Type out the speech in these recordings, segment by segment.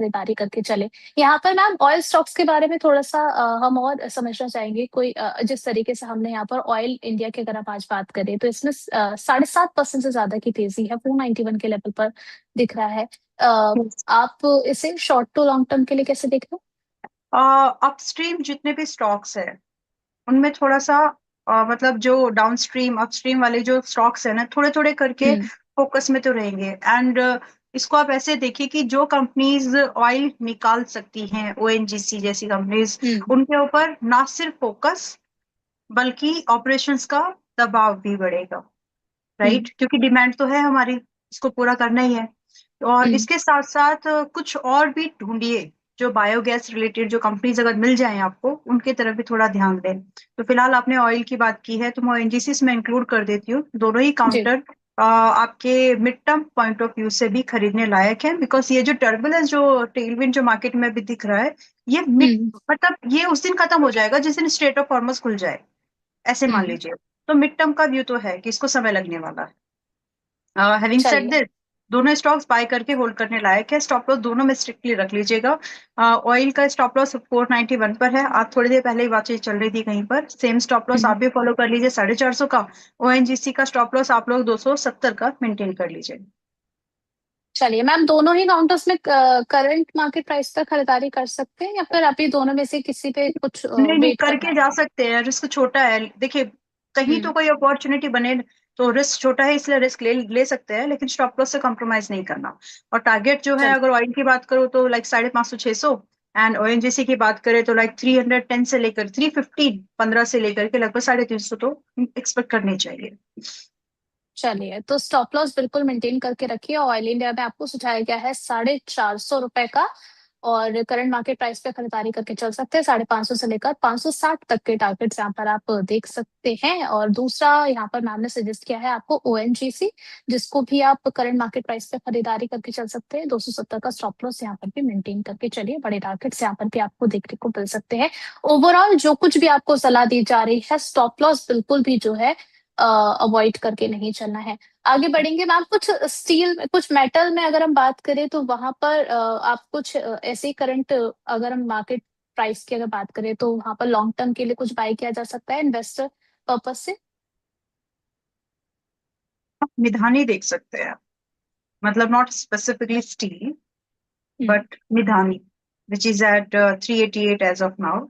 खरीदारी करके चले। यहाँ पर मैम ऑयल स्टॉक्स के बारे में थोड़ा सा हम और समझना चाहेंगे। कोई जिस तरीके से हमने यहाँ पर ऑयल इंडिया की अगर आप आज बात करें तो इसमें 7.5% से ज्यादा की तेजी है, 491 के लेवल पर दिख रहा है। आप इसे शॉर्ट टू लॉन्ग टर्म के लिए कैसे देख रहे अपस्ट्रीम जितने भी स्टॉक्स है उनमें थोड़ा सा मतलब जो डाउनस्ट्रीम अपस्ट्रीम वाले जो स्टॉक्स है ना, थोड़े थोड़े करके हो? फोकस में तो रहेंगे। एंड इसको आप ऐसे देखिए कि जो कंपनीज ऑयल निकाल सकती हैं, ओएनजीसी जैसी कंपनीज, हम्म। उनके ऊपर ना सिर्फ फोकस बल्कि ऑपरेशंस का दबाव भी बढ़ेगा। हम्म। राइट, क्योंकि डिमांड तो है हमारी, इसको पूरा करना ही है। और हम्म। इसके साथ साथ कुछ और भी ढूंढिए जो बायोगैस रिलेटेड जो कंपनीज अगर मिल जाएं आपको, उनके तरफ भी थोड़ा ध्यान दें। तो फिलहाल आपने ऑयल की बात की है तो मैं ओएनजीसी में इंक्लूड कर देती हूँ। दोनों ही जी। काउंटर आपके mid term point of view से भी खरीदने लायक है, बिकॉज ये जो टर्बुलेंस जो टेलविंड जो मार्केट में भी दिख रहा है, ये मिड हम्म। मतलब ये उस दिन खत्म हो जाएगा जिस दिन स्ट्रेट ऑफ हॉर्मस खुल जाए, ऐसे मान हम्म। लीजिए। तो मिड टर्म का व्यू तो है कि इसको समय लगने वाला है। हैविंग सेड चलिए। दिस, दोनों स्टॉक्स बाय करके होल्ड करने लायक है। स्टॉप लॉस दोनों में स्ट्रिक्टली रख लीजिएगा। ऑयल का स्टॉप लॉस 491 पर है, आज थोड़ी देर पहले ही बातचीत चल रही थी कहीं पर। सेम स्टॉप लॉस हम्म। आप भी फॉलो कर लीजिए 450 का। ओएनजीसी का स्टॉप लॉस आप लोग 270 का मेंटेन कर लीजिए। चलिए मैम, दोनों ही काउंटर्स में करंट मार्केट प्राइस पर खरीदारी कर सकते हैं या फिर अभी दोनों में से किसी पे कुछ नहीं नहीं, वेट करना करके है? जा सकते हैं, रिस्क छोटा है। देखिए, कहीं हम्म। तो कोई अपॉर्चुनिटी बने तो रिस्क छोटा है, इसलिए रिस्क ले ले सकते हैं, लेकिन स्टॉप लॉस से कॉम्प्रोमाइज नहीं करना। और टारगेट जो है, चलिए। अगर ऑयल की बात करूँ तो लाइक 550 600। एंड ओएनजीसी की बात करें तो लाइक 310 से लेकर 315 15 से लेकर के लगभग 350 तो एक्सपेक्ट करनी चाहिए। चलिए, तो स्टॉप लॉस बिल्कुल मेंटेन करके रखिए। ऑयल इंडिया में आपको सुझाया गया है 450 रुपए का, और करंट मार्केट प्राइस पे खरीदारी करके चल सकते हैं। 550 से लेकर 560 तक के टारगेट्स यहाँ पर आप देख सकते हैं। और दूसरा यहाँ पर मैम ने सजेस्ट किया है आपको ओएनजीसी, जिसको भी आप करंट मार्केट प्राइस पे खरीदारी करके चल सकते हैं। 270 का स्टॉप लॉस यहाँ पर भी मेंटेन करके चलिए, बड़े टारगेट्स यहाँ पर भी आपको देखने को मिल सकते हैं। ओवरऑल जो कुछ भी आपको सलाह दी जा रही है, स्टॉप लॉस बिल्कुल भी जो है अवॉइड करके नहीं चलना है। आगे बढ़ेंगे मैम, कुछ स्टील कुछ मेटल में अगर हम बात करें तो वहां पर आप कुछ ऐसे करंट, अगर हम मार्केट प्राइस की अगर बात करें तो वहां पर लॉन्ग टर्म के लिए कुछ बाय किया जा सकता है इन्वेस्टर पर्पज से? आप मिधानी देख सकते हैं, मतलब not specifically steel hmm. But Midhani, which is at 388 as of now.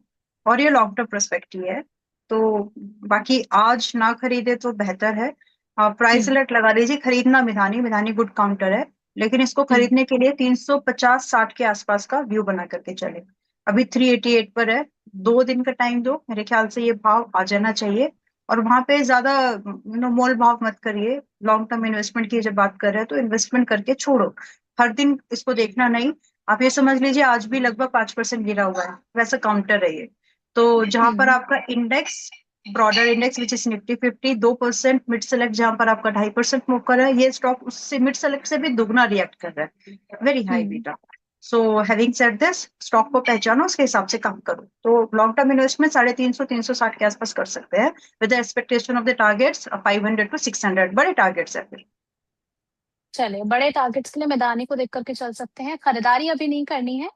और ये लॉन्ग टर्म पर्सपेक्टिव है। तो बाकी आज ना खरीदे तो बेहतर है। प्राइस हम्म। अलर्ट लगा लीजिए, खरीदना मिधानी, मिधानी गुड काउंटर है। लेकिन इसको हम्म। खरीदने के लिए 350-60 के आसपास का व्यू बना करके चले। अभी 388 पर है, 2 दिन का टाइम दो, मेरे ख्याल से ये भाव आ जाना चाहिए। और वहां पे ज्यादा मोल भाव मत करिए। लॉन्ग टर्म इन्वेस्टमेंट की जब बात कर रहे हैं तो इन्वेस्टमेंट करके छोड़ो, हर दिन इसको देखना नहीं। आप ये समझ लीजिए आज भी लगभग 5% गिरा हुआ है, वैसा काउंटर है ये। तो जहां पर हम्म। आपका index, broader index which is Nifty 50, 2%, mid select जहां पर आपका 2.5% मूव कर रहा है, ये स्टॉक उससे मिड सेलेक्ट से भी दुगना रिएक्ट कर रहा है, very high hmm. Beta. So having said this, stock को पहचानो, उसके हिसाब से काम करो। तो लॉन्ग टर्म इन्वेस्टमेंट 350 360 के आसपास कर सकते हैं, with expectation of the targets 500 to 600, बड़े टारगेट्स है फिर। चलिए, बड़े टारगेट्स के लिए मैदानी को देख करके चल सकते हैं। खरीदारी अभी नहीं करनी है,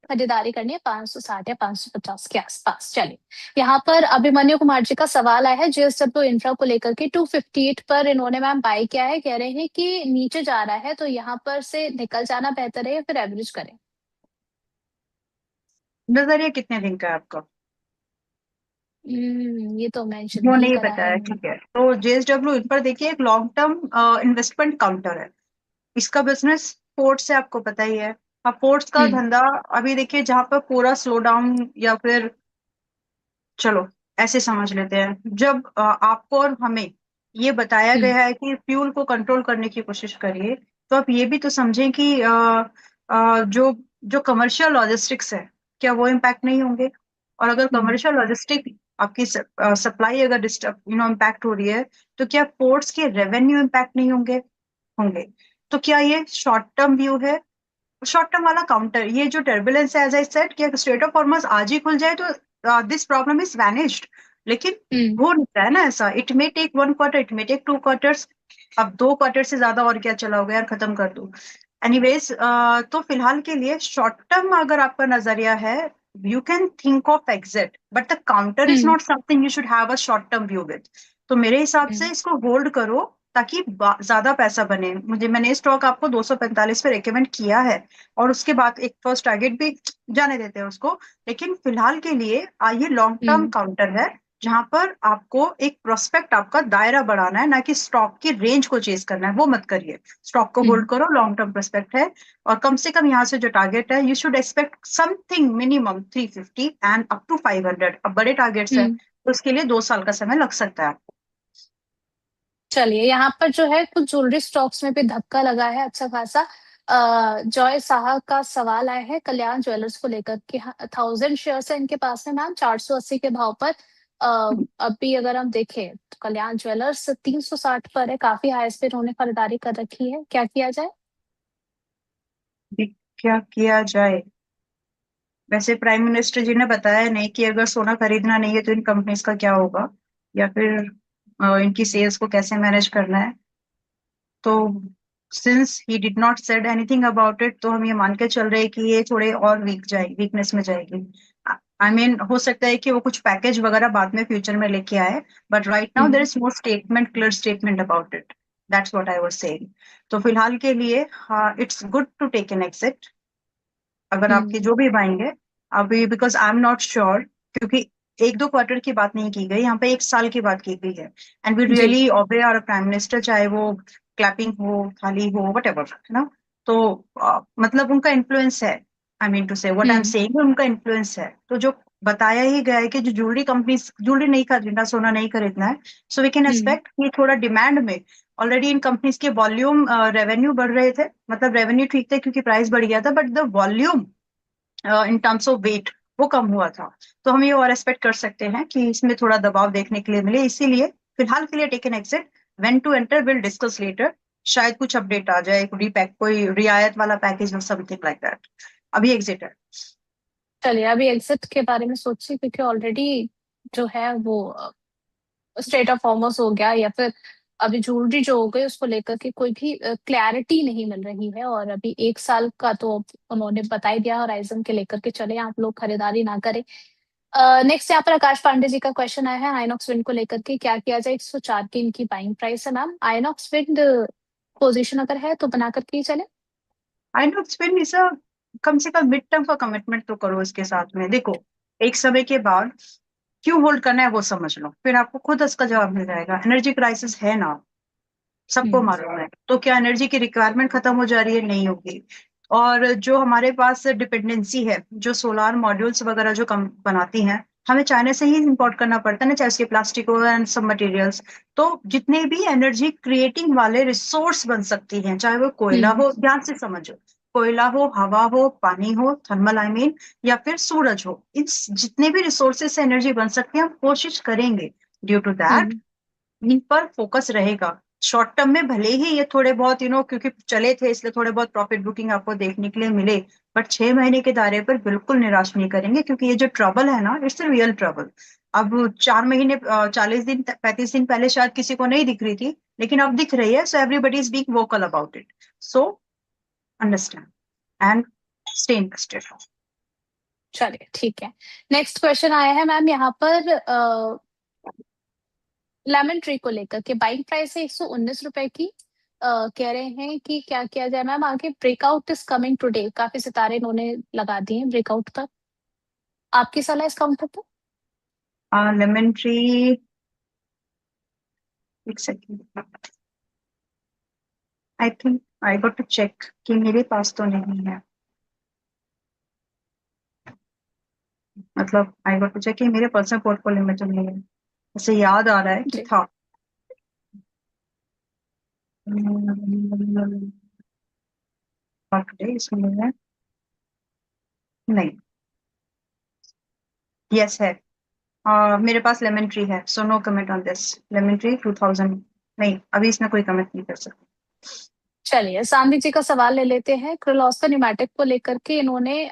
खरीदारी करनी है 560 या 550 के आसपास। चलिए, यहाँ पर अभिमन्यु कुमार जी का सवाल आया है जेएसडब्ल्यू इंफ्रा को लेकर के। 258 पर इन्होंने मैम बाय किया है, कह रहे हैं कि नीचे जा रहा है, तो यहाँ पर से निकल जाना बेहतर है या फिर एवरेज करें? नजरिया कितने दिन का है आपका? ये तो मेंशन वो नहीं नहीं करा है बताया, इन्होंने। ठीक है। तो जेएसडब्ल्यू इन पर देखिए, एक लॉन्ग टर्म इन्वेस्टमेंट काउंटर है। इसका बिजनेस पोर्ट्स से आपको पता ही है। अब पोर्ट्स का हम्म। धंधा अभी देखिए, जहां पर पूरा स्लो डाउन, या फिर चलो ऐसे समझ लेते हैं, जब आपको और हमें ये बताया हम्म। गया है कि फ्यूल को कंट्रोल करने की कोशिश करिए, तो आप ये भी तो समझें कि जो जो कमर्शियल लॉजिस्टिक्स है, क्या वो इम्पैक्ट नहीं होंगे? और अगर हम्म। कमर्शियल लॉजिस्टिक आपकी सप्लाई अगर डिस्टर्ब इम्पैक्ट हो रही है, तो क्या पोर्ट्स के रेवेन्यू इम्पैक्ट नहीं होंगे? होंगे। तो क्या ये शॉर्ट टर्म व्यू है? शॉर्ट टर्म वाला काउंटर, ये जो टर्बुलेंस है, एज आई सेड, कि अगर स्ट्रेट ऑफ हॉर्मस आज ही खुल जाए तो दिस प्रॉब्लम इज वैनिश्ड। लेकिन हम्म। हो नहीं रहा है ना ऐसा। It may take 1 quarter, it may take 2 quarters. अब 2 क्वार्टर से ज्यादा और क्या चला होगा यार, खत्म कर दो। एनीवेज, तो फिलहाल के लिए शॉर्ट टर्म अगर आपका नजरिया है, you can think of exit, but the counter is hmm. Not something you should have a short term view with. तो मेरे हिसाब से हम्म। इसको होल्ड करो, ताकि ज्यादा पैसा बने। मैंने स्टॉक आपको 245 पे रेकमेंड किया है, और उसके बाद एक फर्स्ट टारगेट भी जाने देते हैं उसको। लेकिन फिलहाल के लिए ये लॉन्ग टर्म हम्म। काउंटर है, जहां पर आपको एक प्रोस्पेक्ट, आपका दायरा बढ़ाना है, ना कि स्टॉक की रेंज को चेज करना है, वो मत करिए। स्टॉक को होल्ड हम्म। करो, लॉन्ग टर्म पर्सपेक्ट है। और कम से कम यहाँ से जो टारगेट है, you should expect something minimum 350 and up to 500। अब बड़े टारगेट्स है, हम्म। तो उसके लिए 2 साल का समय लग सकता है आपको। चलिए, यहाँ पर जो है कुछ ज्वेलरी स्टॉक्स में भी धक्का लगा है अच्छा खासा। जॉय साहा का सवाल आया है कल्याण ज्वेलर्स को लेकर कि 1000 शेयर है इनके पास में मैम, 480 के भाव पर। अभी अगर हम देखें तो कल्याण ज्वेलर्स 360 पर है, काफी हाईएस्ट पे इन्होंने खरीदारी कर रखी है, क्या किया जाए? अभी क्या किया जाए? वैसे प्राइम मिनिस्टर जी ने बताया नहीं कि अगर सोना खरीदना नहीं है तो इन कंपनीज का क्या होगा, या फिर इनकी सेल्स को कैसे मैनेज करना है। तो since he did not said anything about it, तो हम ये मान के चल रहे हैं कि ये थोड़े और वीकनेस में जाएगी। आई मीन, हो सकता है कि वो कुछ पैकेज वगैरह बाद में फ्यूचर में लेके आए, but right now there hmm. Is no statement, clear statement about it. That's what I was saying. तो फिलहाल के लिए it's good to take an exit, अगर आपके हम्म। जो भी बाइंग है अभी, because I am not sure, क्योंकि 1-2 क्वार्टर की बात नहीं की गई यहाँ पे, 1 साल की बात की गई है। एंड वी जी। Really obey our prime minister, चाहे वो क्लैपिंग हो, थाली हो, वट एवर, है ना। तो मतलब उनका इन्फ्लुएंस है। आई मीन टू से what I am hmm. Saying, उनका इन्फ्लुएंस है। तो जो बताया ही गया है कि जो ज्वेलरी कंपनी ज्वेलरी नहीं खरीदना, सोना नहीं खरीदना है, so we can hmm. Expect कि थोड़ा डिमांड में ऑलरेडी इन कंपनीज के वॉल्यूम, रेवेन्यू बढ़ रहे थे। मतलब रेवेन्यू ठीक थे क्योंकि प्राइस बढ़ गया था, but the volume in terms of weight वो कम हुआ था। तो हम ये और एक्सपेक्ट कर सकते हैं कि इसमें थोड़ा दबाव देखने के लिए मिले। इसीलिए फिलहाल के लिए take an exit, when to enter will discuss later. शायद कुछ अपडेट आ जाए, कोई रियायत वाला पैकेज और समथिंग लाइक दैट। अभी एग्जिट है। चलिए, अभी एग्जिट के बारे में सोचिए, क्योंकि ऑलरेडी जो है वो स्टेट ऑफ कॉमर्स हो गया, या फिर अभी ज्वेलरी जो हो गई उसको लेकर के कोई भी क्लैरिटी नहीं मिल रही है। और अभी 1 साल का तो उन्होंने बता ही दिया, होराइजन के लेकर के चले, आप लोग खरीदारी ना करें। नेक्स्ट यहाँ पर आकाश पांडे जी का क्वेश्चन आया है आइनॉक्स विंड को लेकर के, क्या किया जाए? 104 की इनकी बाइंग प्राइस है मैम। आइनॉक्स विंड पोजीशन अगर है तो बना करके ही चले। I know spin is a, कम से कम मिड टर्म का कमिटमेंट तो करो इसके साथ में। देखो, एक समय के बाद क्यों होल्ड करना है वो समझ लो, फिर आपको खुद इसका जवाब मिल जाएगा। एनर्जी क्राइसिस है ना, सबको हम्म। मालूम है। तो क्या एनर्जी की रिक्वायरमेंट खत्म हो जा रही है? नहीं होगी। और जो हमारे पास डिपेंडेंसी है, जो सोलार मॉड्यूल्स वगैरह जो कम बनाती हैं, हमें चाइना से ही इंपोर्ट करना पड़ता है ना, चाहे उसके प्लास्टिक हो एंड सब मटेरियल्स। तो जितने भी एनर्जी क्रिएटिंग वाले रिसोर्स बन सकती हैं, चाहे वो कोयला हम्म। हो, ध्यान से समझो, कोयला हो, हवा हो, पानी हो, थर्मल आई मीन, या फिर सूरज हो, इन जितने भी रिसोर्सेज से एनर्जी बन सकती है, हम कोशिश करेंगे। ड्यू टू दैट हम्म। इन पर फोकस रहेगा। शॉर्ट टर्म में भले ही ये थोड़े बहुत क्योंकि चले थे इसलिए थोड़े बहुत प्रॉफिट बुकिंग आपको देखने के लिए मिले, बट 6 महीने के दायरे पर बिल्कुल निराश नहीं करेंगे, क्योंकि ये जो ट्रबल है ना, इट्स रियल ट्रबल। अब 4 महीने, 40 दिन, 35 दिन पहले शायद किसी को नहीं दिख रही थी, लेकिन अब दिख रही है। So everybody is being vocal about it. So understand and stay interested. चलिए, ठीक है। नेक्स्ट क्वेश्चन आया है मैम यहाँ पर लेमन ट्री को लेकर के, बाइंग प्राइस है 119 रुपए की। कह रहे हैं कि क्या किया जाए मैम आगे? ब्रेकआउट इज कमिंग टुडे, काफी सितारे इन्होंने लगा दिए हैं ब्रेकआउट पर। आपकी सलाह इस काउंटर पर? लेमन ट्री, एक second, I think I got to check कि मेरे पास तो नहीं है। मतलब आई गॉट टू चेक कि मेरे पर्सनल पोर्टफोलियो में तो नहीं है। ऐसे याद आ रहा है कि जी। था। इसमें है, नहीं, यस है। मेरे पास लेमन ट्री है, so no comment on this. Lemon Tree 2000, नहीं, अभी इसमें कोई कमेंट नहीं कर सकते। चलिए, सामने जी का सवाल ले लेते हैं। क्रिलोस्कर न्यूमैटिक को लेकर के इन्होंने